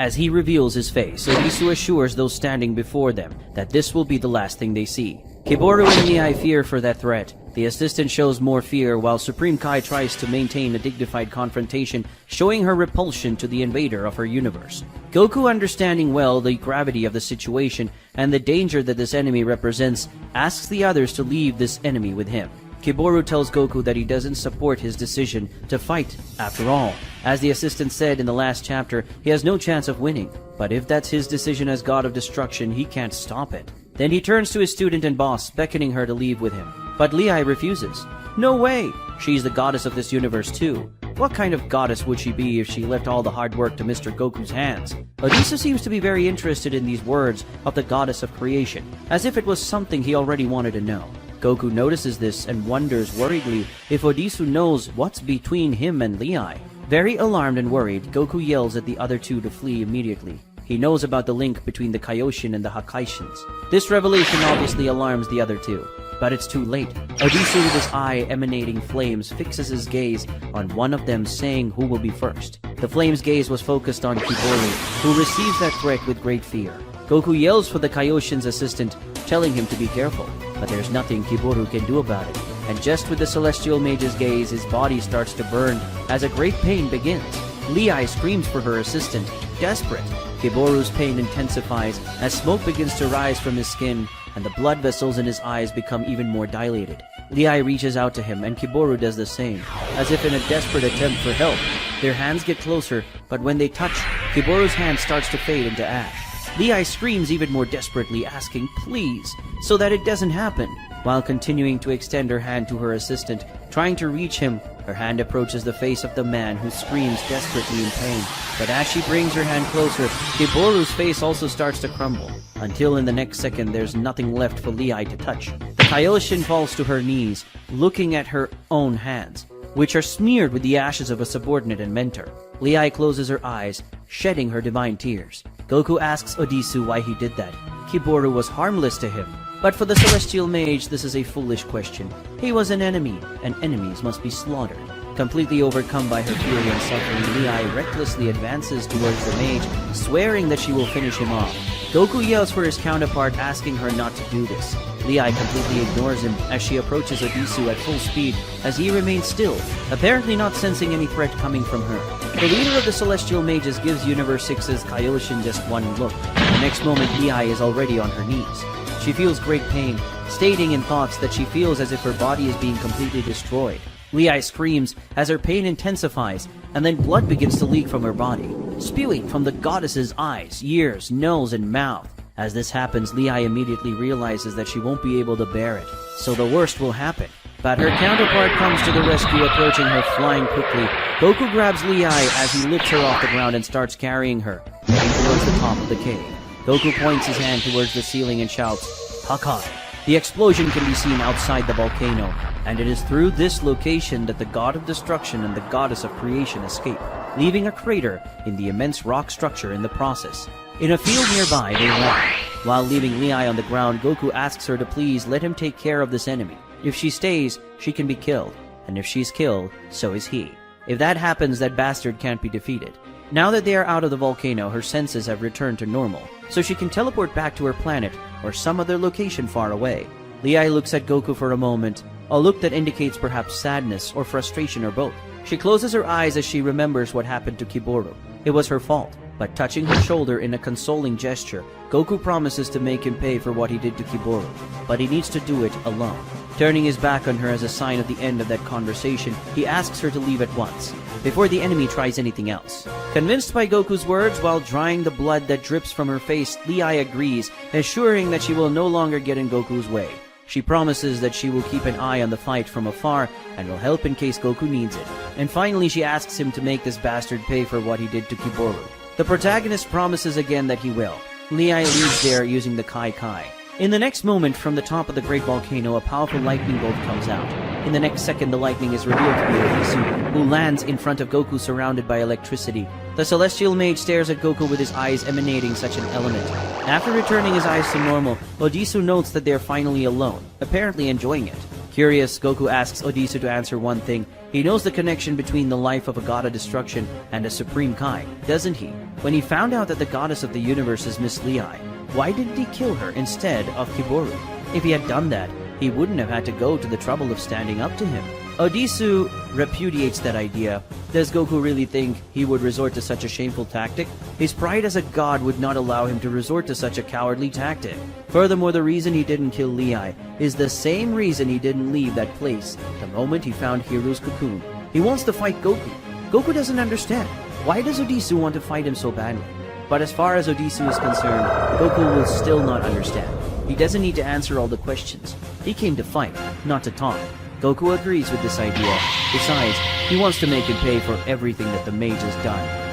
As he reveals his face, Odisu assures those standing before them that this will be the last thing they see. Kiboru and Lei fear for that threat. The assistant shows more fear while Supreme Kai tries to maintain a dignified confrontation, showing her repulsion to the invader of her universe. Goku, understanding well the gravity of the situation and the danger that this enemy represents, asks the others to leave this enemy with him. Kiboru tells Goku that he doesn't support his decision to fight. After all, as the assistant said in the last chapter, he has no chance of winning. But if that's his decision as God of Destruction, he can't stop it. Then he turns to his student and boss, beckoning her to leave with him. But Lei refuses. No way! She's the goddess of this universe too. What kind of goddess would she be if she left all the hard work to Mr. Goku's hands? Odisu seems to be very interested in these words of the goddess of creation, as if it was something he already wanted to know. Goku notices this and wonders worriedly if Odisu knows what's between him and Lei. Very alarmed and worried, Goku yells at the other two to flee immediately. He knows about the link between the Kaioshin and the Hakaishins. This revelation obviously alarms the other two, but it's too late. Odisu, with his eye emanating flames, fixes his gaze on one of them, saying who will be first. The flame's gaze was focused on Kiboru, who receives that threat with great fear. Goku yells for the Kaioshin's assistant, telling him to be careful, but there's nothing Kiboru can do about it. And just with the Celestial Mage's gaze, his body starts to burn as a great pain begins. Lei screams for her assistant, desperate. Kiboru's pain intensifies as smoke begins to rise from his skin and the blood vessels in his eyes become even more dilated. Lei reaches out to him and Kiboru does the same, as if in a desperate attempt for help. Their hands get closer, but when they touch, Kiboru's hand starts to fade into ash. Lei screams even more desperately, asking please, so that it doesn't happen. While continuing to extend her hand to her assistant, trying to reach him, her hand approaches the face of the man who screams desperately in pain. But as she brings her hand closer, Kiboru's face also starts to crumble, until in the next second there's nothing left for Lei to touch. The Kaioshin falls to her knees, looking at her own hands, which are smeared with the ashes of a subordinate and mentor. Lei closes her eyes, shedding her divine tears. Goku asks Odisu why he did that. Kiboru was harmless to him. But for the Celestial Mage, this is a foolish question. He was an enemy, and enemies must be slaughtered. Completely overcome by her fury and suffering, Lei recklessly advances towards the mage, swearing that she will finish him off. Goku yells for his counterpart, asking her not to do this. Lei completely ignores him as she approaches Odisu at full speed as he remains still, apparently not sensing any threat coming from her. The leader of the Celestial Mages gives Universe 6's Kaioshin just one look. The next moment, Lei is already on her knees. She feels great pain, stating in thoughts that she feels as if her body is being completely destroyed. Lei screams as her pain intensifies, and then blood begins to leak from her body, spewing from the goddess's eyes, ears, nose, and mouth. As this happens, Lei immediately realizes that she won't be able to bear it, so the worst will happen. But her counterpart comes to the rescue, approaching her flying quickly. Goku grabs Lei as he lifts her off the ground and starts carrying her, heading towards the top of the cave. Goku points his hand towards the ceiling and shouts, Hakai! The explosion can be seen outside the volcano, and it is through this location that the God of Destruction and the Goddess of Creation escape, leaving a crater in the immense rock structure in the process. In a field nearby, they run. While leaving Lei on the ground, Goku asks her to please let him take care of this enemy. If she stays, she can be killed, and if she's killed, so is he. If that happens, that bastard can't be defeated. Now that they are out of the volcano, her senses have returned to normal, so she can teleport back to her planet or some other location far away. Lei looks at Goku for a moment, a look that indicates perhaps sadness or frustration or both. She closes her eyes as she remembers what happened to Kiboru. It was her fault, but touching her shoulder in a consoling gesture, Goku promises to make him pay for what he did to Kiboru, but he needs to do it alone. Turning his back on her as a sign of the end of that conversation, he asks her to leave at once, before the enemy tries anything else. Convinced by Goku's words, while drying the blood that drips from her face, Lei agrees, assuring that she will no longer get in Goku's way. She promises that she will keep an eye on the fight from afar and will help in case Goku needs it. And finally, she asks him to make this bastard pay for what he did to Kiboru. The protagonist promises again that he will. Lei leaves there using the Kai. In the next moment, from the top of the great volcano, a powerful lightning bolt comes out. In the next second, the lightning is revealed to be Odisu, who lands in front of Goku surrounded by electricity. The Celestial Mage stares at Goku with his eyes emanating such an element. After returning his eyes to normal, Odisu notes that they are finally alone, apparently enjoying it. Curious, Goku asks Odisu to answer one thing. He knows the connection between the life of a god of destruction and a supreme Kai, doesn't he? When he found out that the goddess of the universe is Miss Lei, why didn't he kill her instead of Kiboru? If he had done that, he wouldn't have had to go to the trouble of standing up to him. Odisu repudiates that idea. Does Goku really think he would resort to such a shameful tactic? His pride as a god would not allow him to resort to such a cowardly tactic. Furthermore, the reason he didn't kill Lei is the same reason he didn't leave that place the moment he found Hiru's cocoon. He wants to fight Goku. Goku doesn't understand. Why does Odisu want to fight him so badly? But as far as Odisu is concerned, Goku will still not understand. He doesn't need to answer all the questions. He came to fight, not to talk. Goku agrees with this idea. Besides, he wants to make him pay for everything that the mage has done.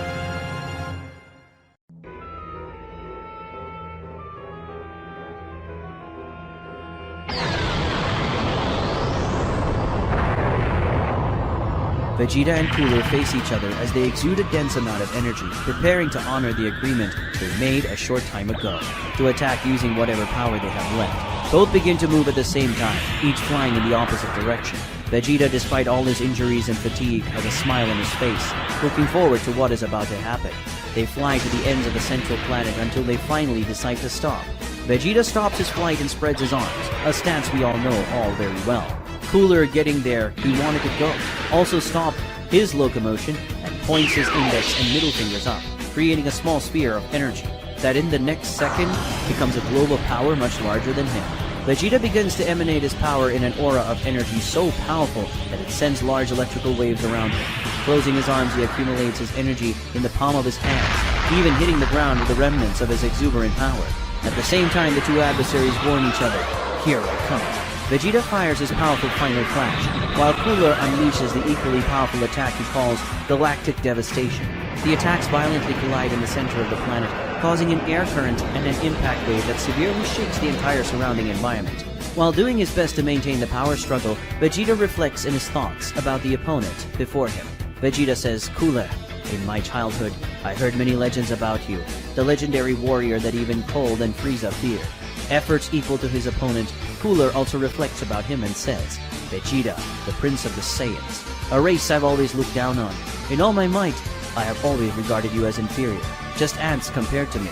Vegeta and Cooler face each other as they exude a dense amount of energy, preparing to honor the agreement they made a short time ago, to attack using whatever power they have left. Both begin to move at the same time, each flying in the opposite direction. Vegeta, despite all his injuries and fatigue, has a smile on his face, looking forward to what is about to happen. They fly to the ends of the central planet until they finally decide to stop. Vegeta stops his flight and spreads his arms, a stance we all know all very well. Cooler, getting there, he wanted to go, also stopped his locomotion and points his index and middle fingers up, creating a small sphere of energy that in the next second becomes a globe of power much larger than him. Vegeta begins to emanate his power in an aura of energy so powerful that it sends large electrical waves around him. Closing his arms, he accumulates his energy in the palm of his hand, even hitting the ground with the remnants of his exuberant power. At the same time, the two adversaries warn each other, "Here I come." Vegeta fires his powerful final flash, while Cooler unleashes the equally powerful attack he calls Galactic Devastation. The attacks violently collide in the center of the planet, causing an air current and an impact wave that severely shakes the entire surrounding environment. While doing his best to maintain the power struggle, Vegeta reflects in his thoughts about the opponent before him. Vegeta says, "Cooler, in my childhood, I heard many legends about you, the legendary warrior that even Cold and Frieza feared." Efforts equal to his opponent, Cooler also reflects about him and says, "Vegeta, the Prince of the Saiyans, a race I've always looked down on. In all my might, I have always regarded you as inferior, just ants compared to me."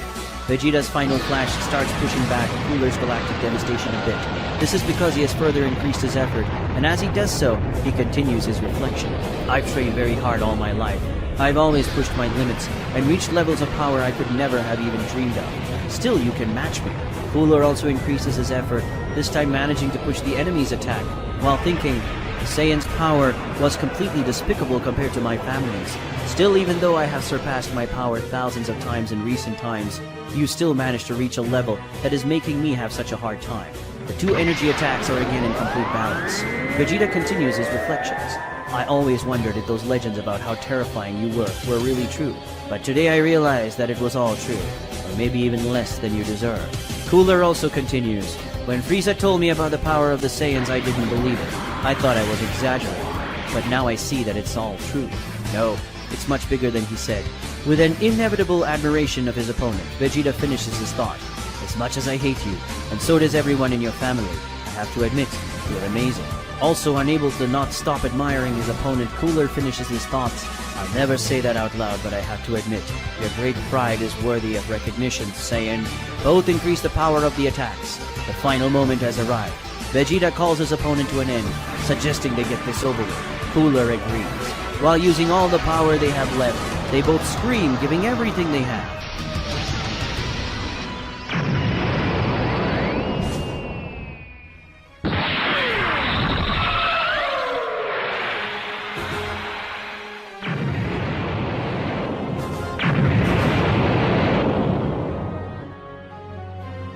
Vegeta's final flash starts pushing back Cooler's galactic devastation a bit. This is because he has further increased his effort, and as he does so, he continues his reflection. "I've trained very hard all my life. I've always pushed my limits and reached levels of power I could never have even dreamed of. Still, you can match me." Cooler also increases his effort, this time managing to push the enemy's attack, while thinking, "The Saiyan's power was completely despicable compared to my family's. Still, even though I have surpassed my power thousands of times in recent times, you still managed to reach a level that is making me have such a hard time." The two energy attacks are again in complete balance. Vegeta continues his reflections. "I always wondered if those legends about how terrifying you were really true, but today I realized that it was all true, or maybe even less than you deserve." Cooler also continues, "When Frieza told me about the power of the Saiyans, I didn't believe it. I thought I was exaggerating, but now I see that it's all true. No, it's much bigger than he said." With an inevitable admiration of his opponent, Vegeta finishes his thought. "As much as I hate you, and so does everyone in your family, I have to admit, you're amazing." Also unable to not stop admiring his opponent, Cooler finishes his thoughts. "I'll never say that out loud, but I have to admit, your great pride is worthy of recognition, Saiyan." Both increase the power of the attacks. The final moment has arrived. Vegeta calls his opponent to an end, suggesting they get this over with. Cooler agrees. While using all the power they have left, they both scream, giving everything they have.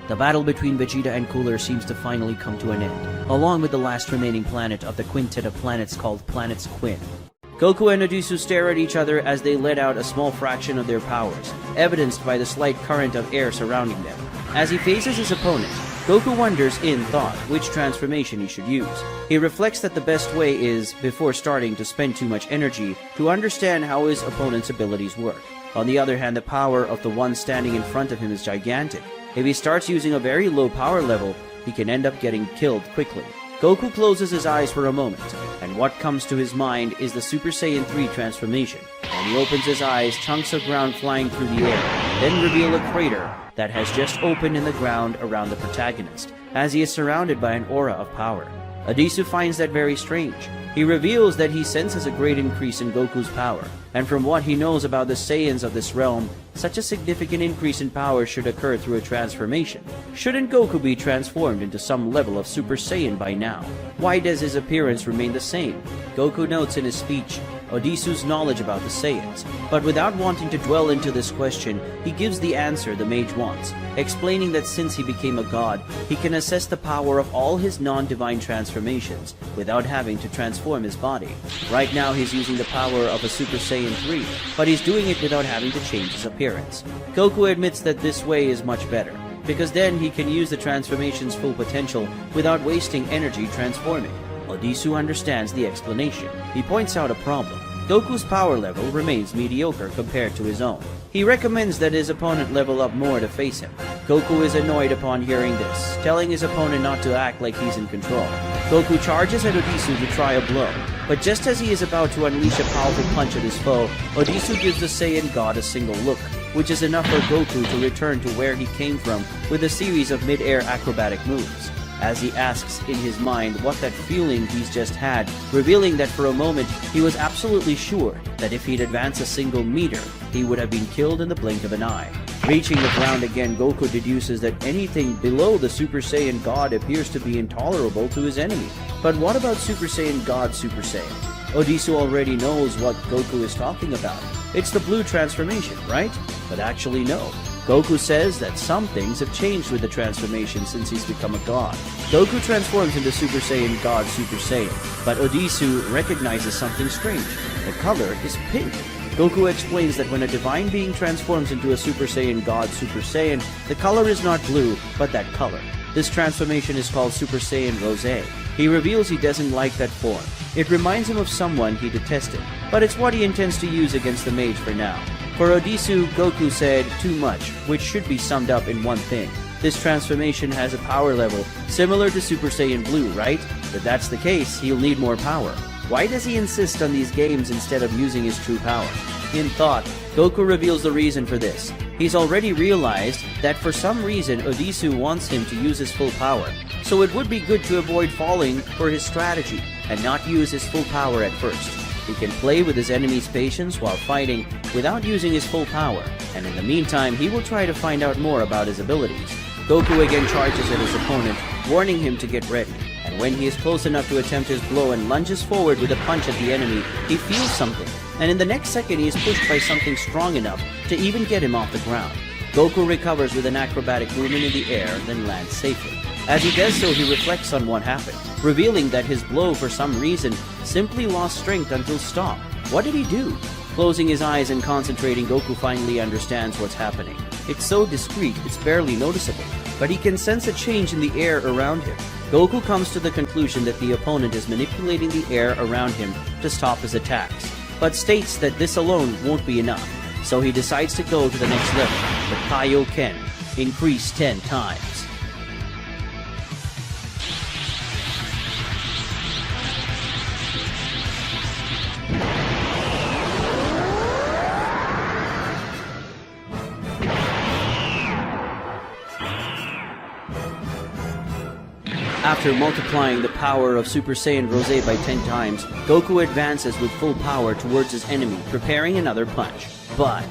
The battle between Vegeta and Cooler seems to finally come to an end, along with the last remaining planet of the quintet of planets called Planets Quinn. Goku and Odisu stare at each other as they let out a small fraction of their powers, evidenced by the slight current of air surrounding them. As he faces his opponent, Goku wonders in thought which transformation he should use. He reflects that the best way is, before starting to spend too much energy, to understand how his opponent's abilities work. On the other hand, the power of the one standing in front of him is gigantic. If he starts using a very low power level, he can end up getting killed quickly. Goku closes his eyes for a moment, and what comes to his mind is the Super Saiyan 3 transformation. When he opens his eyes, chunks of ground flying through the air, then reveal a crater that has just opened in the ground around the protagonist, as he is surrounded by an aura of power. Odisu finds that very strange. He reveals that he senses a great increase in Goku's power, and from what he knows about the Saiyans of this realm, such a significant increase in power should occur through a transformation. Shouldn't Goku be transformed into some level of Super Saiyan by now? Why does his appearance remain the same? Goku notes in his speech Odisu's knowledge about the Saiyans, but without wanting to dwell into this question, he gives the answer the mage wants, explaining that since he became a god, he can assess the power of all his non-divine transformations without having to transform his body. Right now he's using the power of a Super Saiyan 3, but he's doing it without having to change his appearance. Goku admits that this way is much better, because then he can use the transformation's full potential without wasting energy transforming. Odisu understands the explanation. He points out a problem. Goku's power level remains mediocre compared to his own. He recommends that his opponent level up more to face him. Goku is annoyed upon hearing this, telling his opponent not to act like he's in control. Goku charges at Odisu to try a blow, but just as he is about to unleash a powerful punch at his foe, Odisu gives the Saiyan god a single look, which is enough for Goku to return to where he came from with a series of mid-air acrobatic moves. As he asks in his mind what that feeling he's just had, revealing that for a moment he was absolutely sure that if he'd advanced a single meter, he would have been killed in the blink of an eye. Reaching the ground again, Goku deduces that anything below the Super Saiyan God appears to be intolerable to his enemy. But what about Super Saiyan God Super Saiyan? Odisu already knows what Goku is talking about. It's the blue transformation, right? But actually no. Goku says that some things have changed with the transformation since he's become a god. Goku transforms into Super Saiyan God Super Saiyan, but Odisu recognizes something strange. The color is pink. Goku explains that when a divine being transforms into a Super Saiyan God Super Saiyan, the color is not blue, but that color. This transformation is called Super Saiyan Rose. He reveals he doesn't like that form. It reminds him of someone he detested, but it's what he intends to use against the mage for now. For Odisu, Goku said too much, which should be summed up in one thing. This transformation has a power level similar to Super Saiyan Blue, right? If that's the case, he'll need more power. Why does he insist on these games instead of using his true power? In thought, Goku reveals the reason for this. He's already realized that for some reason Odisu wants him to use his full power, so it would be good to avoid falling for his strategy and not use his full power at first. He can play with his enemy's patience while fighting without using his full power, and in the meantime he will try to find out more about his abilities. Goku again charges at his opponent, warning him to get ready, and when he is close enough to attempt his blow and lunges forward with a punch at the enemy, he feels something, and in the next second he is pushed by something strong enough to even get him off the ground. Goku recovers with an acrobatic movement in the air, then lands safely. As he does so, he reflects on what happened, revealing that his blow for some reason simply lost strength until stopped. What did he do? Closing his eyes and concentrating, Goku finally understands what's happening. It's so discreet, it's barely noticeable, but he can sense a change in the air around him. Goku comes to the conclusion that the opponent is manipulating the air around him to stop his attacks, but states that this alone won't be enough, so he decides to go to the next level, the Kaioken, increased 10 times. After multiplying the power of Super Saiyan Rose by 10 times, Goku advances with full power towards his enemy, preparing another punch. But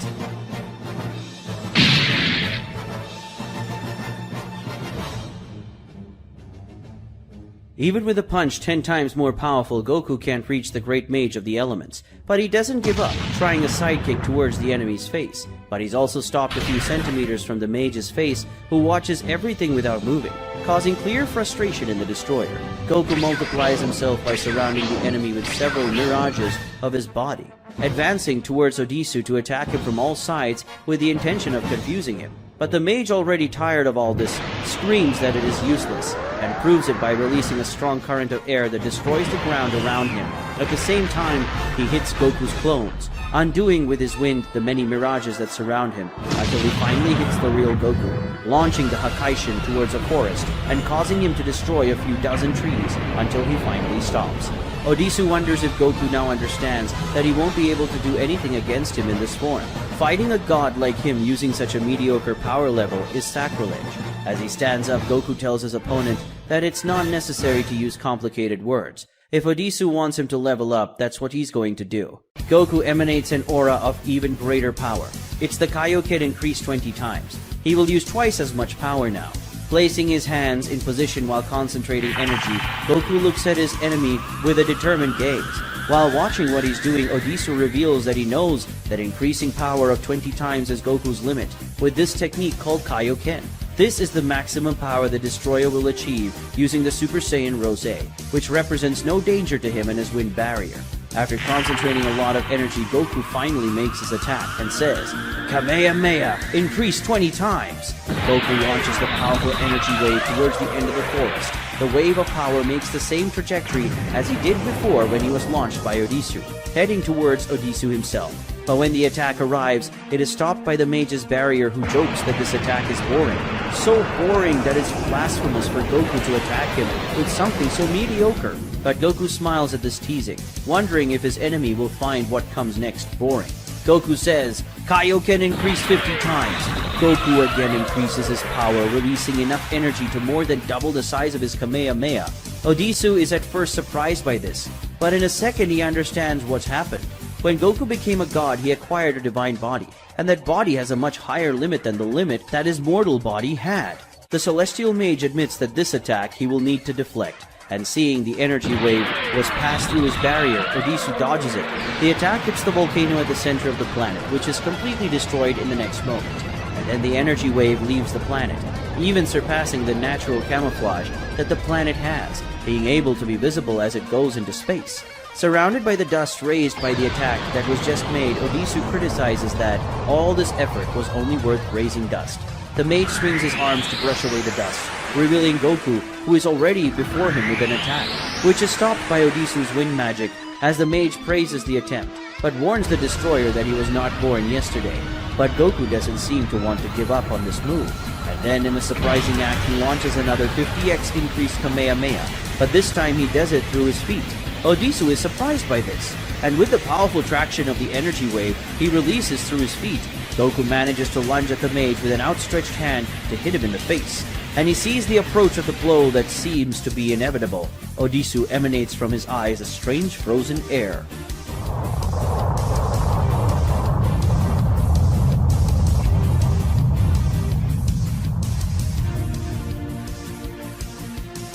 even with a punch 10 times more powerful, Goku can't reach the great mage of the elements. But he doesn't give up, trying a sidekick towards the enemy's face. But he's also stopped a few centimeters from the mage's face, who watches everything without moving, causing clear frustration in the destroyer. Goku multiplies himself by surrounding the enemy with several mirages of his body, advancing towards Odisu to attack him from all sides with the intention of confusing him. But the mage, already tired of all this, screams that it is useless, and proves it by releasing a strong current of air that destroys the ground around him. At the same time, he hits Goku's clones, undoing with his wind the many mirages that surround him, until he finally hits the real Goku, launching the Hakai towards a forest, and causing him to destroy a few dozen trees until he finally stops. Odisu wonders if Goku now understands that he won't be able to do anything against him in this form. Fighting a god like him using such a mediocre power level is sacrilege. As he stands up, Goku tells his opponent that it's not necessary to use complicated words. If Odisu wants him to level up, that's what he's going to do. Goku emanates an aura of even greater power. It's the Kaioken increased 20 times. He will use twice as much power now. Placing his hands in position while concentrating energy, Goku looks at his enemy with a determined gaze. While watching what he's doing, Odisu reveals that he knows that increasing power of 20 times is Goku's limit, with this technique called Kaioken. This is the maximum power the Destroyer will achieve using the Super Saiyan Rose, which represents no danger to him and his wind barrier. After concentrating a lot of energy, Goku finally makes his attack and says, Kamehameha, increase 20 times! Goku launches the powerful energy wave towards the end of the forest. The wave of power makes the same trajectory as he did before when he was launched by Odisu, heading towards Odisu himself. But when the attack arrives, it is stopped by the mage's barrier, who jokes that this attack is boring. So boring that it's blasphemous for Goku to attack him with something so mediocre. But Goku smiles at this teasing, wondering if his enemy will find what comes next boring. Goku says, Kaioken increase 50 times. Goku again increases his power, releasing enough energy to more than double the size of his Kamehameha. Odisu is at first surprised by this, but in a second he understands what's happened. When Goku became a god, he acquired a divine body, and that body has a much higher limit than the limit that his mortal body had. The Celestial Mage admits that this attack he will need to deflect, and seeing the energy wave was passed through his barrier, Odisu dodges it. The attack hits the volcano at the center of the planet, which is completely destroyed in the next moment. And then the energy wave leaves the planet, even surpassing the natural camouflage that the planet has, being able to be visible as it goes into space. Surrounded by the dust raised by the attack that was just made, Odisu criticizes that all this effort was only worth raising dust. The mage swings his arms to brush away the dust, revealing Goku, who is already before him with an attack, which is stopped by Odisu's wind magic as the mage praises the attempt, but warns the Destroyer that he was not born yesterday. But Goku doesn't seem to want to give up on this move, and then in a surprising act he launches another 50x increased Kamehameha, but this time he does it through his feet. Odisu is surprised by this, and with the powerful traction of the energy wave he releases through his feet, Goku manages to lunge at the mage with an outstretched hand to hit him in the face, and he sees the approach of the blow that seems to be inevitable. Odisu emanates from his eyes a strange frozen air.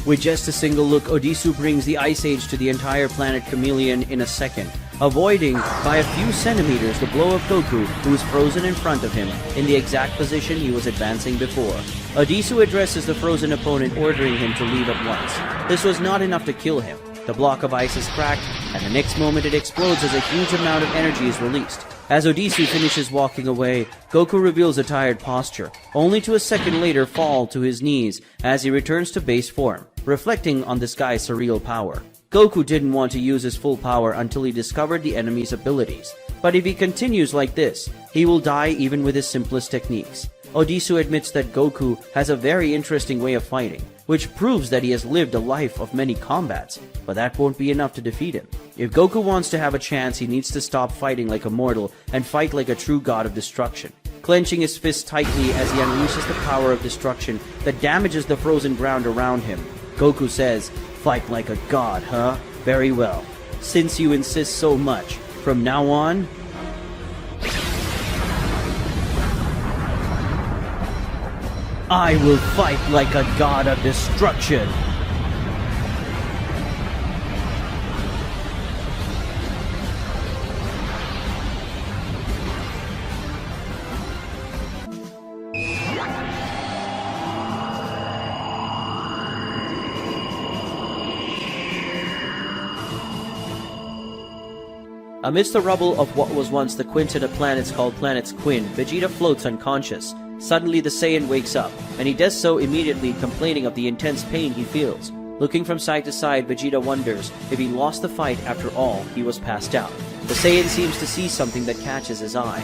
With just a single look, Odisu brings the Ice Age to the entire planet Chameleon in a second, avoiding by a few centimeters the blow of Goku, who is frozen in front of him in the exact position he was advancing before. Odisu addresses the frozen opponent, ordering him to leave at once. This was not enough to kill him. The block of ice is cracked, and the next moment it explodes as a huge amount of energy is released. As Odisu finishes walking away, Goku reveals a tired posture, only to a second later fall to his knees as he returns to base form, reflecting on this guy's surreal power. Goku didn't want to use his full power until he discovered the enemy's abilities, but if he continues like this, he will die even with his simplest techniques. Odisu admits that Goku has a very interesting way of fighting, which proves that he has lived a life of many combats, but that won't be enough to defeat him. If Goku wants to have a chance, he needs to stop fighting like a mortal and fight like a true god of destruction. Clenching his fists tightly as he unleashes the power of destruction that damages the frozen ground around him, Goku says, "Fight like a god, huh? Very well. Since you insist so much, from now on, I will fight like a god of destruction." Amidst the rubble of what was once the Quintet of planets called Planets Quin, Vegeta floats unconscious. Suddenly the Saiyan wakes up, and he does so immediately, complaining of the intense pain he feels. Looking from side to side, Vegeta wonders if he lost the fight after all he was passed out. The Saiyan seems to see something that catches his eye.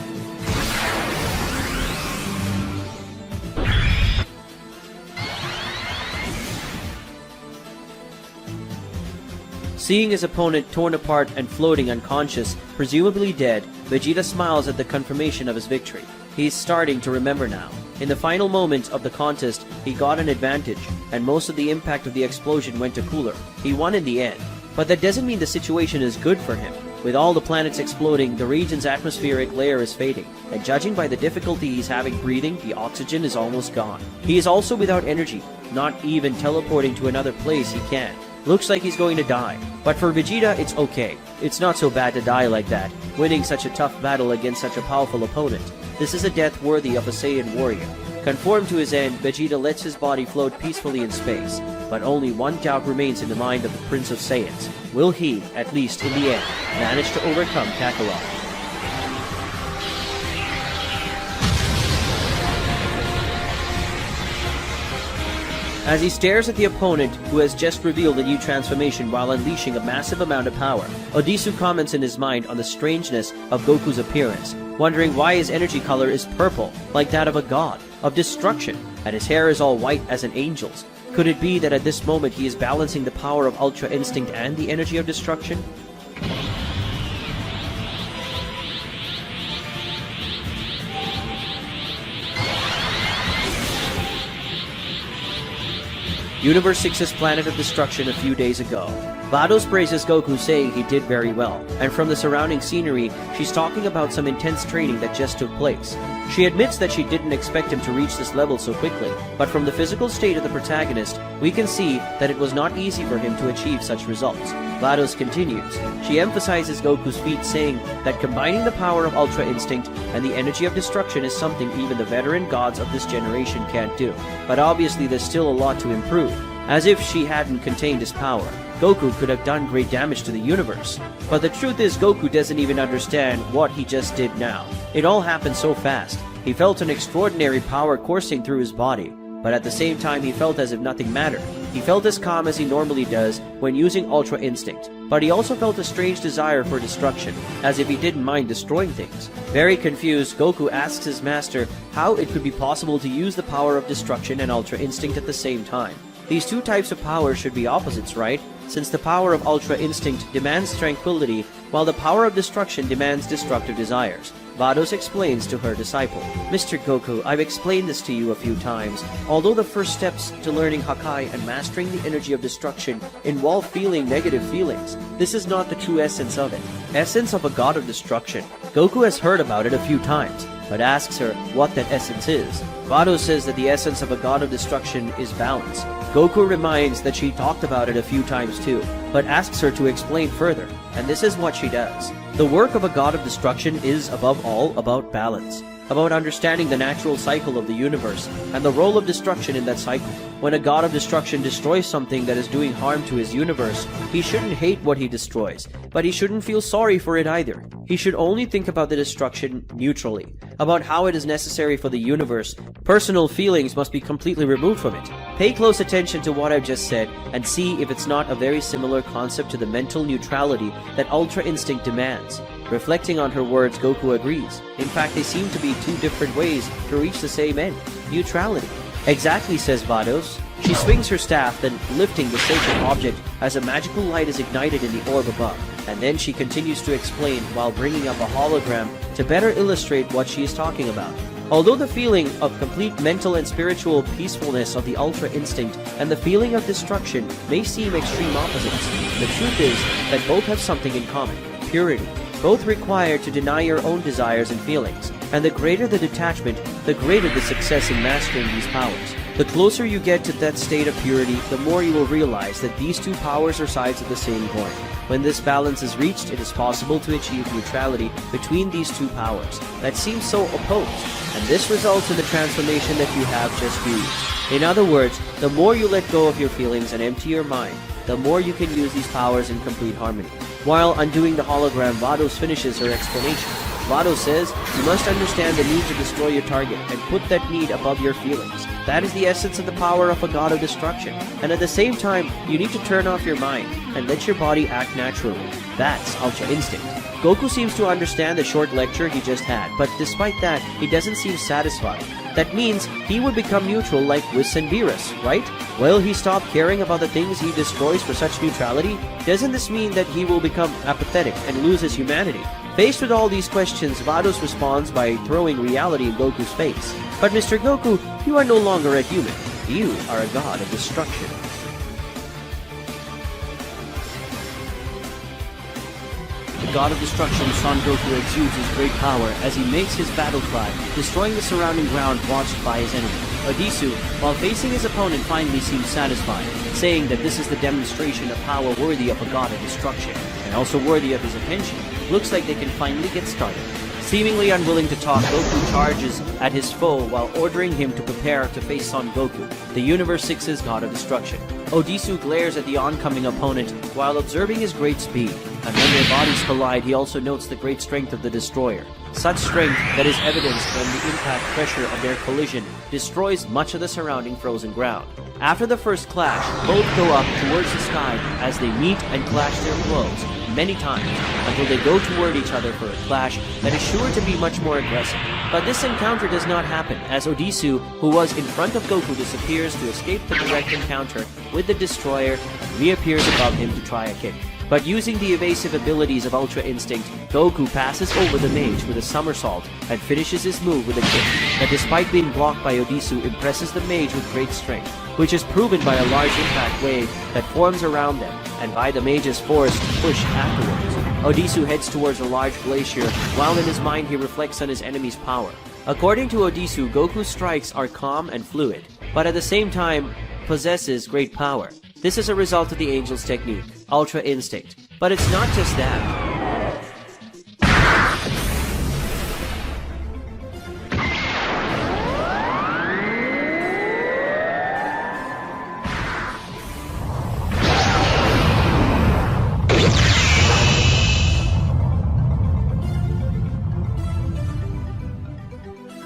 Seeing his opponent torn apart and floating unconscious, presumably dead, Vegeta smiles at the confirmation of his victory. He's starting to remember now. In the final moment of the contest, he got an advantage, and most of the impact of the explosion went to Cooler. He won in the end. But that doesn't mean the situation is good for him. With all the planets exploding, the region's atmospheric layer is fading, and judging by the difficulty he's having breathing, the oxygen is almost gone. He is also without energy, not even teleporting to another place he can. Looks like he's going to die. But for Vegeta, it's okay. It's not so bad to die like that, winning such a tough battle against such a powerful opponent. This is a death worthy of a Saiyan warrior. Conformed to his end, Vegeta lets his body float peacefully in space. But only one doubt remains in the mind of the Prince of Saiyans. Will he, at least in the end, manage to overcome Kakarot? As he stares at the opponent, who has just revealed a new transformation while unleashing a massive amount of power, Odisu comments in his mind on the strangeness of Goku's appearance, wondering why his energy color is purple, like that of a god, of destruction, and his hair is all white as an angel's. Could it be that at this moment he is balancing the power of Ultra Instinct and the energy of destruction? Universe 6's Planet of Destruction a few days ago. Vados praises Goku, saying he did very well, and from the surrounding scenery, she's talking about some intense training that just took place. She admits that she didn't expect him to reach this level so quickly, but from the physical state of the protagonist, we can see that it was not easy for him to achieve such results. Vados continues. She emphasizes Goku's feat, saying that combining the power of Ultra Instinct and the energy of destruction is something even the veteran gods of this generation can't do. But obviously there's still a lot to improve. As if she hadn't contained his power, Goku could have done great damage to the universe. But the truth is, Goku doesn't even understand what he just did now. It all happened so fast. He felt an extraordinary power coursing through his body, but at the same time he felt as if nothing mattered. He felt as calm as he normally does when using Ultra Instinct, but he also felt a strange desire for destruction, as if he didn't mind destroying things. Very confused, Goku asks his master how it could be possible to use the power of destruction and Ultra Instinct at the same time. These two types of power should be opposites, right? Since the power of Ultra Instinct demands tranquility, while the power of destruction demands destructive desires. Vados explains to her disciple, Mr. Goku, I've explained this to you a few times. Although the first steps to learning Hakai and mastering the energy of destruction involve feeling negative feelings, this is not the true essence of it. Essence of a god of destruction. Goku has heard about it a few times, but asks her what that essence is. Vados says that the essence of a god of destruction is balance. Goku reminds that she talked about it a few times too, but asks her to explain further, and this is what she does. The work of a god of destruction is, above all, about balance, about understanding the natural cycle of the universe, and the role of destruction in that cycle. When a god of destruction destroys something that is doing harm to his universe, he shouldn't hate what he destroys, but he shouldn't feel sorry for it either. He should only think about the destruction neutrally, about how it is necessary for the universe. Personal feelings must be completely removed from it. Pay close attention to what I've just said, and see if it's not a very similar concept to the mental neutrality that Ultra Instinct demands. Reflecting on her words, Goku agrees. In fact, they seem to be two different ways to reach the same end. Neutrality. Exactly, says Vados. She swings her staff, then lifting the sacred object as a magical light is ignited in the orb above. And then she continues to explain while bringing up a hologram to better illustrate what she is talking about. Although the feeling of complete mental and spiritual peacefulness of the Ultra Instinct and the feeling of destruction may seem extreme opposites, the truth is that both have something in common: purity. Both require to deny your own desires and feelings, and the greater the detachment, the greater the success in mastering these powers. The closer you get to that state of purity, the more you will realize that these two powers are sides of the same coin. When this balance is reached, it is possible to achieve neutrality between these two powers that seem so opposed, and this results in the transformation that you have just used. In other words, the more you let go of your feelings and empty your mind, the more you can use these powers in complete harmony. While undoing the hologram, Vados finishes her explanation. Vado says, you must understand the need to destroy your target and put that need above your feelings. That is the essence of the power of a god of destruction. And at the same time, you need to turn off your mind and let your body act naturally. That's Ultra Instinct. Goku seems to understand the short lecture he just had, but despite that, he doesn't seem satisfied. That means he would become neutral like Whis and Beerus, right? Will he stop caring about the things he destroys for such neutrality? Doesn't this mean that he will become apathetic and lose his humanity? Faced with all these questions, Vados responds by throwing reality in Goku's face. But Mr. Goku, you are no longer a human. You are a god of destruction. The god of destruction, Son Goku exudes his great power as he makes his battle cry, destroying the surrounding ground watched by his enemy. Odisu, while facing his opponent, finally seems satisfied, saying that this is the demonstration of power worthy of a god of destruction, and also worthy of his attention. Looks like they can finally get started. Seemingly unwilling to talk, Goku charges at his foe while ordering him to prepare to face Son Goku, the Universe 6's god of destruction. Odisu glares at the oncoming opponent while observing his great speed, and when their bodies collide, he also notes the great strength of the destroyer. Such strength that is evidenced when the impact pressure of their collision destroys much of the surrounding frozen ground. After the first clash, both go up towards the sky as they meet and clash their blows many times until they go toward each other for a clash that is sure to be much more aggressive. But this encounter does not happen as Odisu, who was in front of Goku, disappears to escape the direct encounter with the destroyer and reappears above him to try a kick. But using the evasive abilities of Ultra Instinct, Goku passes over the mage with a somersault and finishes his move with a kick that, despite being blocked by Odisu, impresses the mage with great strength, which is proven by a large impact wave that forms around them and by the mage's forced push afterwards. Odisu heads towards a large glacier, while in his mind he reflects on his enemy's power. According to Odisu, Goku's strikes are calm and fluid, but at the same time possesses great power. This is a result of the Angel's technique, Ultra Instinct. But it's not just that.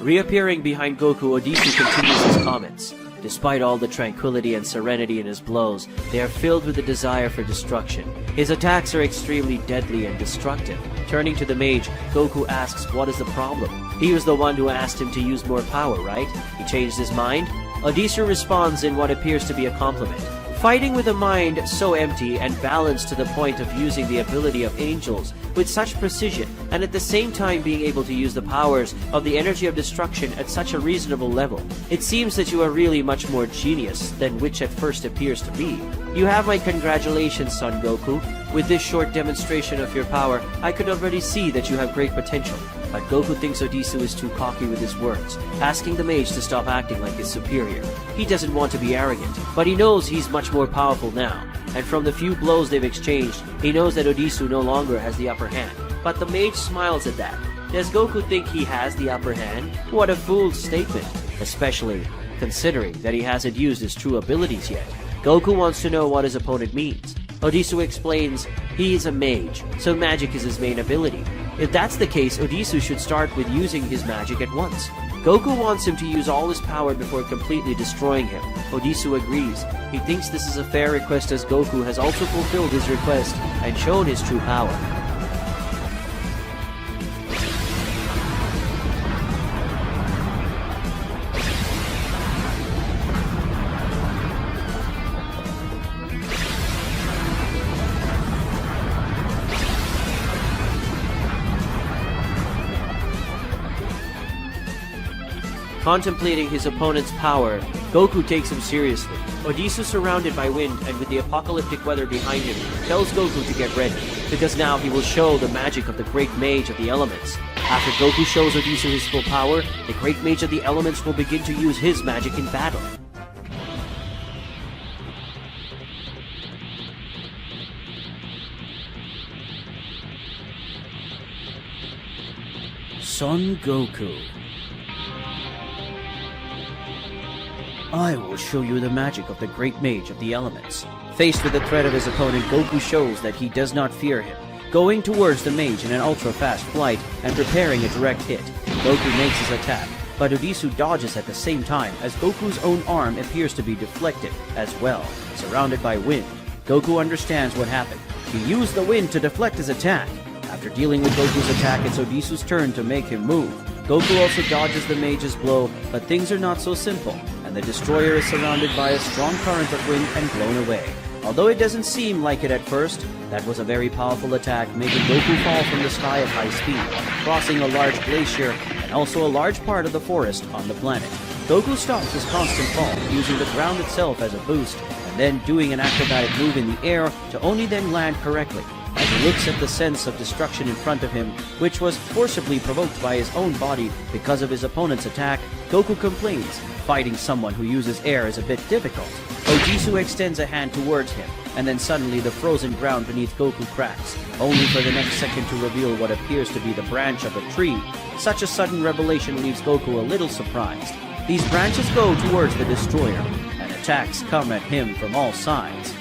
Reappearing behind Goku, Odisu continues his comments. Despite all the tranquility and serenity in his blows, they are filled with the desire for destruction. His attacks are extremely deadly and destructive. Turning to the mage, Goku asks what is the problem. He was the one who asked him to use more power, right? He changed his mind? Odisu responds in what appears to be a compliment. Fighting with a mind so empty and balanced to the point of using the ability of angels with such precision, and at the same time being able to use the powers of the energy of destruction at such a reasonable level. It seems that you are really much more genius than which at first appears to be. You have my congratulations, Son Goku. With this short demonstration of your power, I could already see that you have great potential. But Goku thinks Odisu is too cocky with his words, asking the mage to stop acting like his superior. He doesn't want to be arrogant, but he knows he's much more powerful now. And from the few blows they've exchanged, he knows that Odisu no longer has the upper hand. But the mage smiles at that. Does Goku think he has the upper hand? What a fool's statement, especially considering that he hasn't used his true abilities yet. Goku wants to know what his opponent means. Odisu explains he is a mage, so magic is his main ability. If that's the case, Odisu should start with using his magic at once. Goku wants him to use all his power before completely destroying him. Odisu agrees. He thinks this is a fair request as Goku has also fulfilled his request and shown his true power. Contemplating his opponent's power, Goku takes him seriously. Odisu, surrounded by wind and with the apocalyptic weather behind him, tells Goku to get ready, because now he will show the magic of the great mage of the elements. After Goku shows Odisu his full power, the great mage of the elements will begin to use his magic in battle. Son Goku. I will show you the magic of the great mage of the elements. Faced with the threat of his opponent, Goku shows that he does not fear him. going towards the mage in an ultra-fast flight and preparing a direct hit. Goku makes his attack, but Odisu dodges at the same time as Goku's own arm appears to be deflected as well, surrounded by wind. Goku understands what happened. He used the wind to deflect his attack. After dealing with Goku's attack, it's Odisu's turn to make him move. Goku also dodges the mage's blow, but things are not so simple, and the destroyer is surrounded by a strong current of wind and blown away. Although it doesn't seem like it at first, that was a very powerful attack, making Goku fall from the sky at high speed, crossing a large glacier and also a large part of the forest on the planet. Goku stops his constant fall, using the ground itself as a boost, and then doing an acrobatic move in the air to only then land correctly. As he looks at the sense of destruction in front of him, which was forcibly provoked by his own body because of his opponent's attack, Goku complains. Fighting someone who uses air is a bit difficult. Odisu extends a hand towards him, and then suddenly the frozen ground beneath Goku cracks, only for the next second to reveal what appears to be the branch of a tree. Such a sudden revelation leaves Goku a little surprised. These branches go towards the destroyer, and attacks come at him from all sides.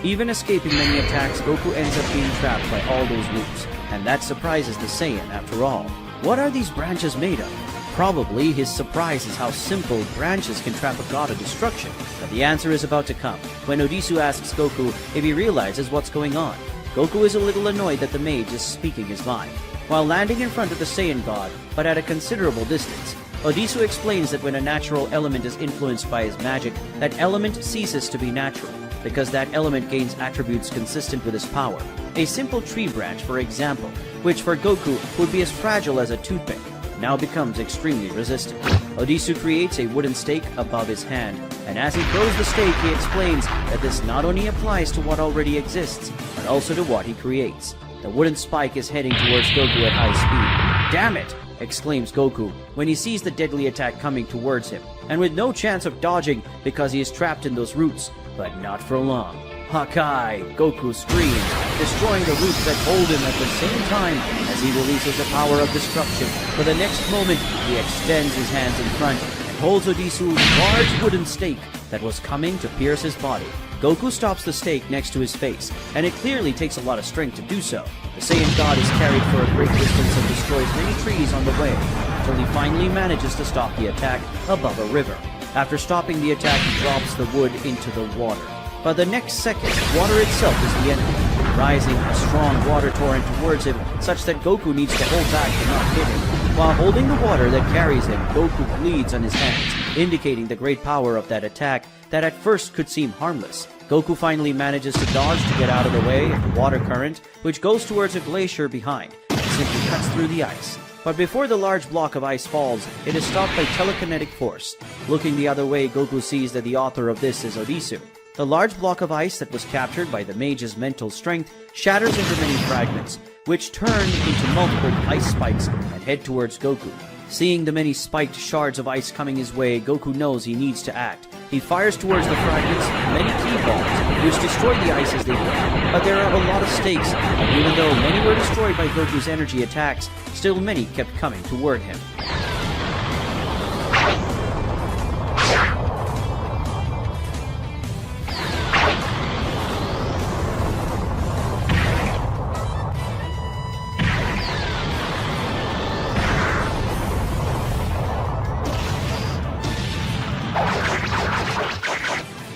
Even escaping many attacks, Goku ends up being trapped by all those loops, and that surprises the Saiyan after all. What are these branches made of? Probably his surprise is how simple branches can trap a god of destruction, but the answer is about to come, when Odisu asks Goku if he realizes what's going on. Goku is a little annoyed that the mage is speaking his mind. While landing in front of the Saiyan god, but at a considerable distance, Odisu explains that when a natural element is influenced by his magic, that element ceases to be natural, because that element gains attributes consistent with his power. A simple tree branch, for example, which for Goku would be as fragile as a toothpick, now becomes extremely resistant. Odisu creates a wooden stake above his hand, and as he throws the stake, he explains that this not only applies to what already exists, but also to what he creates. The wooden spike is heading towards Goku at high speed. "Damn it!" exclaims Goku when he sees the deadly attack coming towards him, and with no chance of dodging because he is trapped in those roots, but not for long. "Hakai!" Goku screams, destroying the roots that hold him at the same time as he releases the power of destruction. For the next moment, he extends his hands in front and holds Odisu's large wooden stake that was coming to pierce his body. Goku stops the stake next to his face, and it clearly takes a lot of strength to do so. The Saiyan god is carried for a great distance and destroys many trees on the way, until he finally manages to stop the attack above a river. After stopping the attack, he drops the wood into the water. But the next second, water itself is the enemy, rising a strong water torrent towards him, such that Goku needs to hold back to not hit him. While holding the water that carries him, Goku bleeds on his hands, indicating the great power of that attack that at first could seem harmless. Goku finally manages to dodge to get out of the way of the water current, which goes towards a glacier behind, and simply cuts through the ice. But before the large block of ice falls, it is stopped by telekinetic force. Looking the other way, Goku sees that the author of this is Odisu. The large block of ice that was captured by the mage's mental strength shatters into many fragments, which turn into multiple ice spikes and head towards Goku. Seeing the many spiked shards of ice coming his way, Goku knows he needs to act. He fires towards the fragments, many key balls, which destroy the ice as they go. But there are a lot of stakes, and even though many were destroyed by Goku's energy attacks, still many kept coming toward him.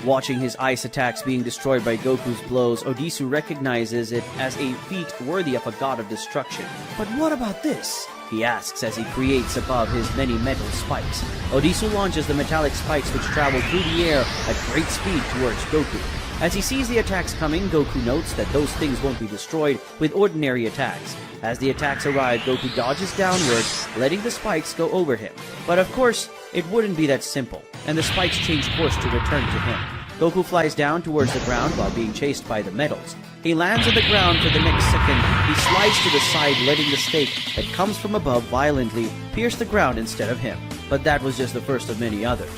Watching his ice attacks being destroyed by Goku's blows, Odisu recognizes it as a feat worthy of a god of destruction. But what about this? He asks as he creates above his many metal spikes. Odisu launches the metallic spikes which travel through the air at great speed towards Goku. As he sees the attacks coming, Goku notes that those things won't be destroyed with ordinary attacks. As the attacks arrive, Goku dodges downward, letting the spikes go over him. But of course, it wouldn't be that simple, and the spikes change course to return to him. Goku flies down towards the ground while being chased by the metals. He lands on the ground for the next second. He slides to the side, letting the stake that comes from above violently pierce the ground instead of him. But that was just the first of many others.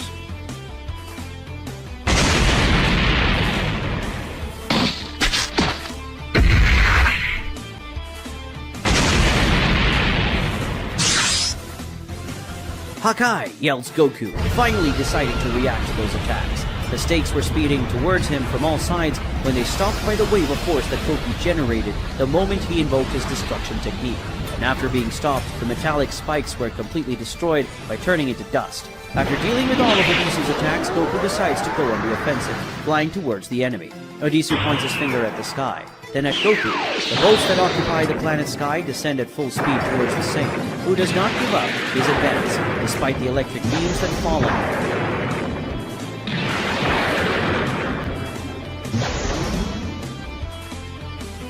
"Hakai!" yells Goku, finally deciding to react to those attacks. The stakes were speeding towards him from all sides when they stopped by the wave of force that Goku generated the moment he invoked his destruction technique. And after being stopped, the metallic spikes were completely destroyed by turning into dust. After dealing with all of Odisu's attacks, Goku decides to go on the offensive, flying towards the enemy. Odisu points his finger at the sky, then at Goku. The boats that occupy the planet sky descend at full speed towards the Saint, who does not give up his advance, despite the electric beams that fall on him.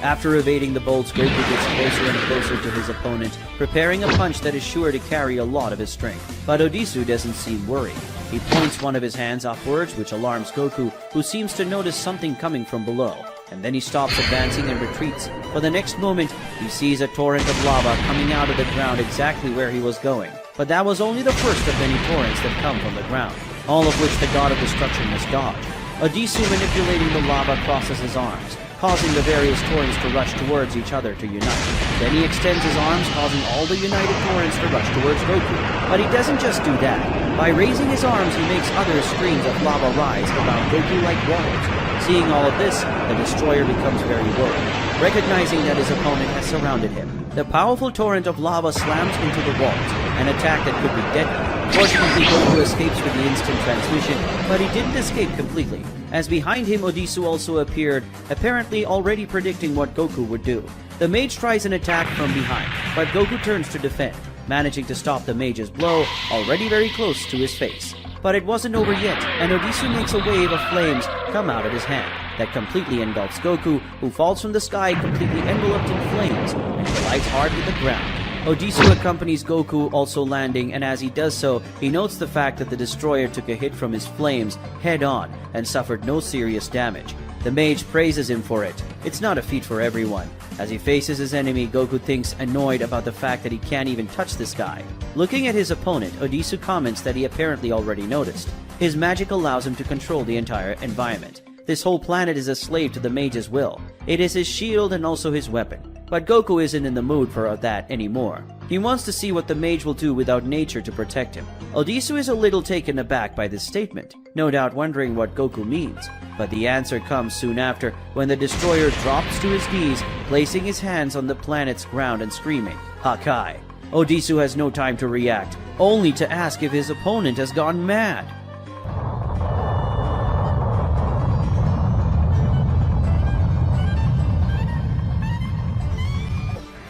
After evading the bolts, Goku gets closer and closer to his opponent, preparing a punch that is sure to carry a lot of his strength. But Odisu doesn't seem worried. He points one of his hands upwards, which alarms Goku, who seems to notice something coming from below. And then he stops advancing and retreats. For the next moment, he sees a torrent of lava coming out of the ground exactly where he was going. But that was only the first of many torrents that come from the ground, all of which the God of Destruction must dodge. Odisu, manipulating the lava, crosses his arms, causing the various torrents to rush towards each other to unite. Then he extends his arms, causing all the united torrents to rush towards Goku. But he doesn't just do that. By raising his arms, he makes other streams of lava rise around Goku like walls. Seeing all of this, the destroyer becomes very worried, recognizing that his opponent has surrounded him. The powerful torrent of lava slams into the walls, an attack that could be deadly. Fortunately, Goku escapes with the instant transmission, but he didn't escape completely, as behind him Odisu also appeared, apparently already predicting what Goku would do. The mage tries an attack from behind, but Goku turns to defend, managing to stop the mage's blow, already very close to his face. But it wasn't over yet, and Odisu makes a wave of flames come out of his hand that completely engulfs Goku, who falls from the sky completely enveloped in flames and collides hard with the ground. Odisu accompanies Goku, also landing, and as he does so, he notes the fact that the destroyer took a hit from his flames head-on and suffered no serious damage. The mage praises him for it. It's not a feat for everyone. As he faces his enemy, Goku thinks annoyed about the fact that he can't even touch this guy. Looking at his opponent, Odisu comments that he apparently already noticed. His magic allows him to control the entire environment. This whole planet is a slave to the mage's will. It is his shield and also his weapon. But Goku isn't in the mood for that anymore. He wants to see what the mage will do without nature to protect him. Odisu is a little taken aback by this statement, no doubt wondering what Goku means. But the answer comes soon after, when the destroyer drops to his knees, placing his hands on the planet's ground and screaming, "Hakai!" Odisu has no time to react, only to ask if his opponent has gone mad.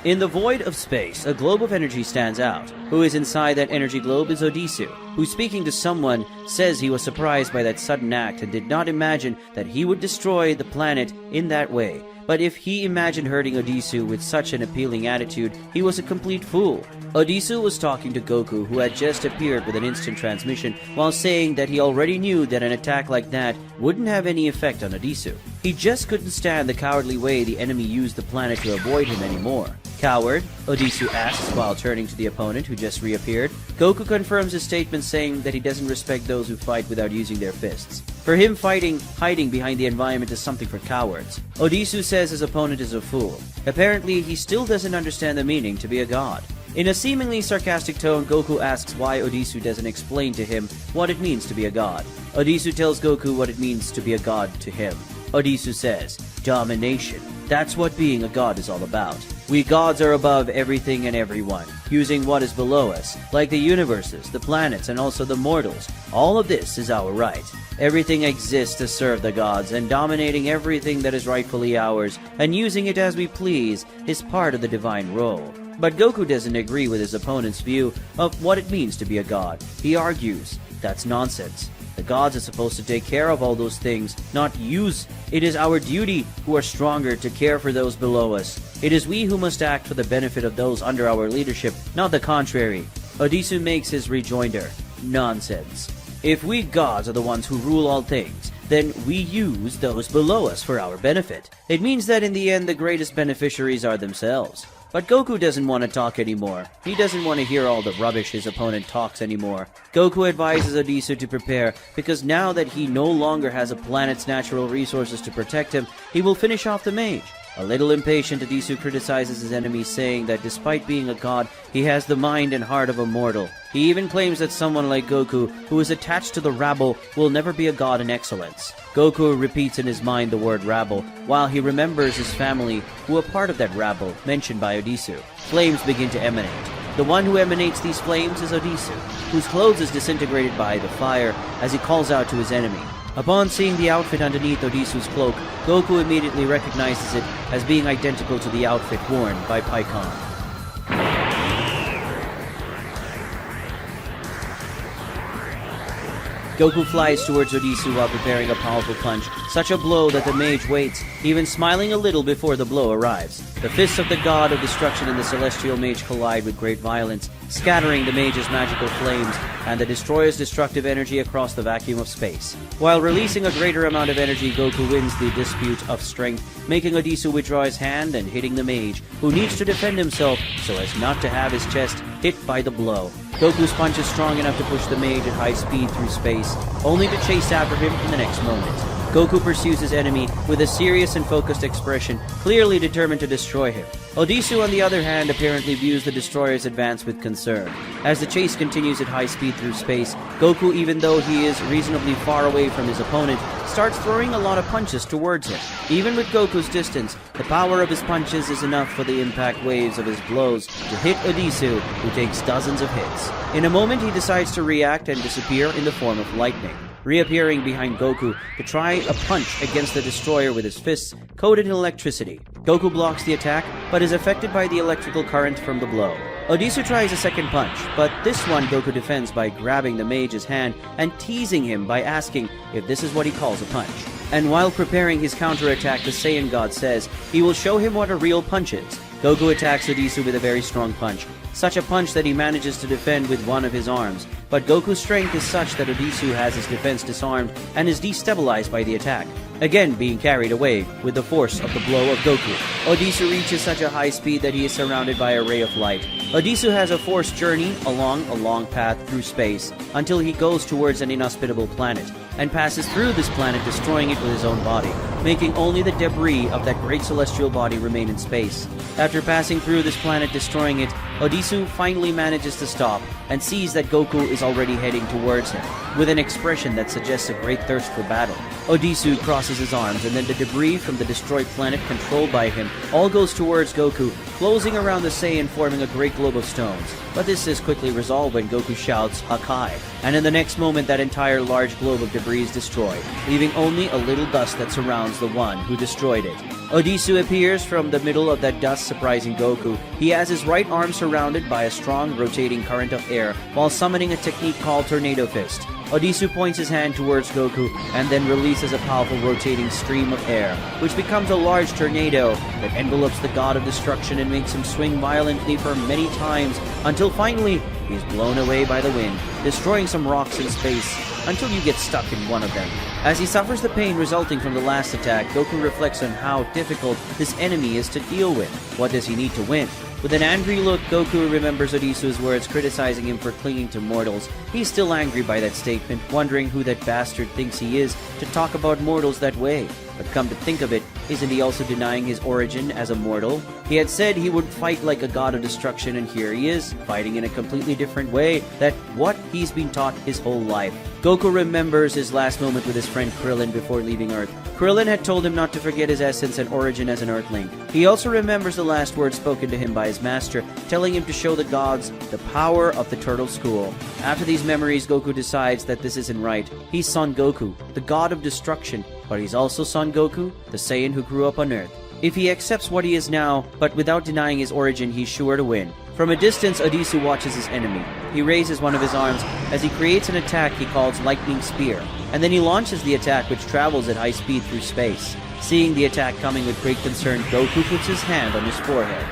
In the void of space, a globe of energy stands out. Who is inside that energy globe is Odisu, who, speaking to someone, says he was surprised by that sudden act and did not imagine that he would destroy the planet in that way. But if he imagined hurting Odisu with such an appealing attitude, he was a complete fool. Odisu was talking to Goku, who had just appeared with an instant transmission, while saying that he already knew that an attack like that wouldn't have any effect on Odisu. He just couldn't stand the cowardly way the enemy used the planet to avoid him anymore. "Coward?" Odisu asks while turning to the opponent who just reappeared. Goku confirms his statement, saying that he doesn't respect those who fight without using their fists. For him, hiding behind the environment is something for cowards. Odisu says his opponent is a fool. Apparently, he still doesn't understand the meaning to be a god. In a seemingly sarcastic tone, Goku asks why Odisu doesn't explain to him what it means to be a god. Odisu tells Goku what it means to be a god to him. Odisu says, "Domination. That's what being a god is all about. We gods are above everything and everyone, using what is below us, like the universes, the planets, and also the mortals. All of this is our right. Everything exists to serve the gods, and dominating everything that is rightfully ours, and using it as we please, is part of the divine role." But Goku doesn't agree with his opponent's view of what it means to be a god. He argues, that's nonsense. The gods are supposed to take care of all those things, not use. It is our duty, who are stronger, to care for those below us. It is we who must act for the benefit of those under our leadership, not the contrary. Odisu makes his rejoinder. Nonsense. If we gods are the ones who rule all things, then we use those below us for our benefit. It means that in the end, the greatest beneficiaries are themselves. But Goku doesn't want to talk anymore. He doesn't want to hear all the rubbish his opponent talks anymore. Goku advises Odisu to prepare, because now that he no longer has a planet's natural resources to protect him, he will finish off the mage. A little impatient, Odisu criticizes his enemy, saying that despite being a god, he has the mind and heart of a mortal. He even claims that someone like Goku, who is attached to the rabble, will never be a god in excellence. Goku repeats in his mind the word rabble, while he remembers his family, who are part of that rabble, mentioned by Odisu. Flames begin to emanate. The one who emanates these flames is Odisu, whose clothes is disintegrated by the fire as he calls out to his enemy. Upon seeing the outfit underneath Odisu's cloak, Goku immediately recognizes it as being identical to the outfit worn by Paikon. Goku flies towards Odisu while preparing a powerful punch, such a blow that the mage waits, even smiling a little before the blow arrives. The fists of the god of destruction and the celestial mage collide with great violence, scattering the mage's magical flames and the destroyer's destructive energy across the vacuum of space. While releasing a greater amount of energy, Goku wins the dispute of strength, making Odisu withdraw his hand and hitting the mage, who needs to defend himself so as not to have his chest hit by the blow. Goku's punch is strong enough to push the mage at high speed through space, only to chase after him in the next moment. Goku pursues his enemy with a serious and focused expression, clearly determined to destroy him. Odisu, on the other hand, apparently views the destroyer's advance with concern. As the chase continues at high speed through space, Goku, even though he is reasonably far away from his opponent, starts throwing a lot of punches towards him. Even with Goku's distance, the power of his punches is enough for the impact waves of his blows to hit Odisu, who takes dozens of hits. In a moment, he decides to react and disappear in the form of lightning, reappearing behind Goku to try a punch against the destroyer with his fists coated in electricity. Goku blocks the attack, but is affected by the electrical current from the blow. Odisu tries a second punch, but this one Goku defends by grabbing the mage's hand and teasing him by asking if this is what he calls a punch. And while preparing his counterattack, the Saiyan God says he will show him what a real punch is. Goku attacks Odisu with a very strong punch, such a punch that he manages to defend with one of his arms, but Goku's strength is such that Odisu has his defense disarmed and is destabilized by the attack, again being carried away with the force of the blow of Goku. Odisu reaches such a high speed that he is surrounded by a ray of light. Odisu has a forced journey along a long path through space until he goes towards an inhospitable planet, and passes through this planet, destroying it with his own body, making only the debris of that great celestial body remain in space. After passing through this planet, destroying it, Odisu finally manages to stop and sees that Goku is already heading towards him, with an expression that suggests a great thirst for battle. Odisu crosses his arms, and then the debris from the destroyed planet controlled by him all goes towards Goku, closing around the Saiyan, forming a great globe of stones. But this is quickly resolved when Goku shouts Hakai, and in the next moment that entire large globe of debris is destroyed, leaving only a little dust that surrounds the one who destroyed it. Odisu appears from the middle of that dust, surprising Goku. He has his right arm surrounded by a strong rotating current of air while summoning a technique called Tornado Fist. Odisu points his hand towards Goku and then releases a powerful rotating stream of air, which becomes a large tornado that envelopes the god of destruction and makes him swing violently for many times until finally he is blown away by the wind, destroying some rocks in space until you get stuck in one of them. As he suffers the pain resulting from the last attack, Goku reflects on how difficult this enemy is to deal with. What does he need to win? With an angry look, Goku remembers Odisu's words criticizing him for clinging to mortals. He's still angry by that statement, wondering who that bastard thinks he is to talk about mortals that way. But come to think of it, isn't he also denying his origin as a mortal? He had said he would fight like a god of destruction, and here he is, fighting in a completely different way than what he's been taught his whole life. Goku remembers his last moment with his friend Krillin before leaving Earth. Krillin had told him not to forget his essence and origin as an Earthling. He also remembers the last words spoken to him by his master, telling him to show the gods the power of the Turtle School. After these memories, Goku decides that this isn't right. He's Son Goku, the god of destruction, but he's also Son Goku, the Saiyan who grew up on Earth. If he accepts what he is now, but without denying his origin, he's sure to win. From a distance, Odisu watches his enemy. He raises one of his arms as he creates an attack he calls Lightning Spear, and then he launches the attack, which travels at high speed through space. Seeing the attack coming with great concern, Goku puts his hand on his forehead.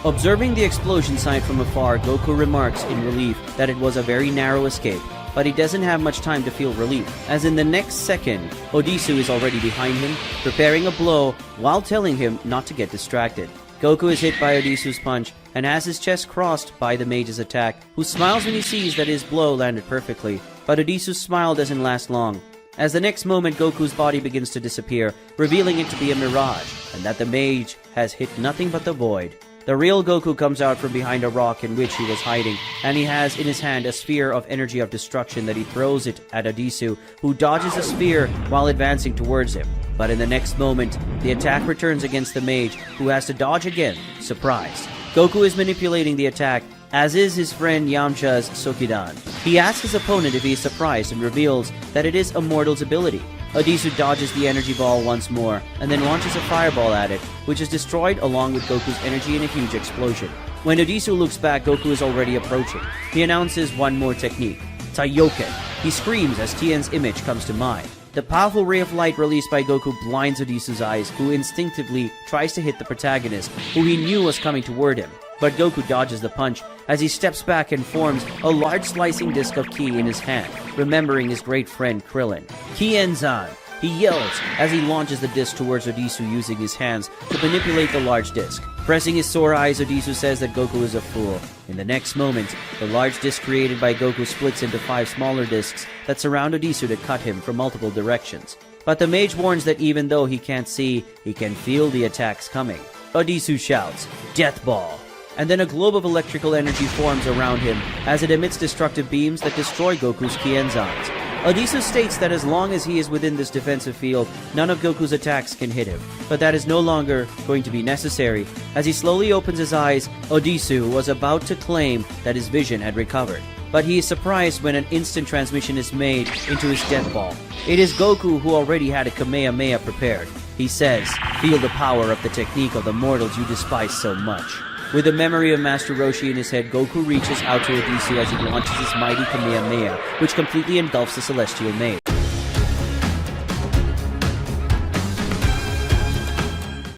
Observing the explosion site from afar, Goku remarks in relief that it was a very narrow escape, but he doesn't have much time to feel relief, as in the next second, Odisu is already behind him, preparing a blow while telling him not to get distracted. Goku is hit by Odisu's punch and has his chest crossed by the mage's attack, who smiles when he sees that his blow landed perfectly. But Odisu's smile doesn't last long, as the next moment Goku's body begins to disappear, revealing it to be a mirage, and that the mage has hit nothing but the void. The real Goku comes out from behind a rock in which he was hiding, and he has in his hand a sphere of energy of destruction that he throws it at Odisu, who dodges the sphere while advancing towards him. But in the next moment, the attack returns against the mage, who has to dodge again, surprised. Goku is manipulating the attack, as is his friend Yamcha's Sokidan. He asks his opponent if he is surprised and reveals that it is a mortal's ability. Odisu dodges the energy ball once more, and then launches a fireball at it, which is destroyed along with Goku's energy in a huge explosion. When Odisu looks back, Goku is already approaching. He announces one more technique, Taiyoken. He screams as Tien's image comes to mind. The powerful ray of light released by Goku blinds Odisu's eyes, who instinctively tries to hit the protagonist, who he knew was coming toward him. But Goku dodges the punch as he steps back and forms a large slicing disc of ki in his hand, remembering his great friend Krillin. Kienzan! He yells as he launches the disc towards Odisu using his hands to manipulate the large disc. Pressing his sore eyes, Odisu says that Goku is a fool. In the next moment, the large disc created by Goku splits into 5 smaller discs that surround Odisu to cut him from multiple directions. But the mage warns that even though he can't see, he can feel the attacks coming. Odisu shouts, "Death Ball!" And then a globe of electrical energy forms around him as it emits destructive beams that destroy Goku's Kienzans. Odisu states that as long as he is within this defensive field, none of Goku's attacks can hit him. But that is no longer going to be necessary. As he slowly opens his eyes, Odisu was about to claim that his vision had recovered. But he is surprised when an instant transmission is made into his death ball. It is Goku who already had a Kamehameha prepared. He says, "Feel the power of the technique of the mortals you despise so much." With the memory of Master Roshi in his head, Goku reaches out to Odisu as he launches his mighty Kamehameha, which completely engulfs the celestial mage.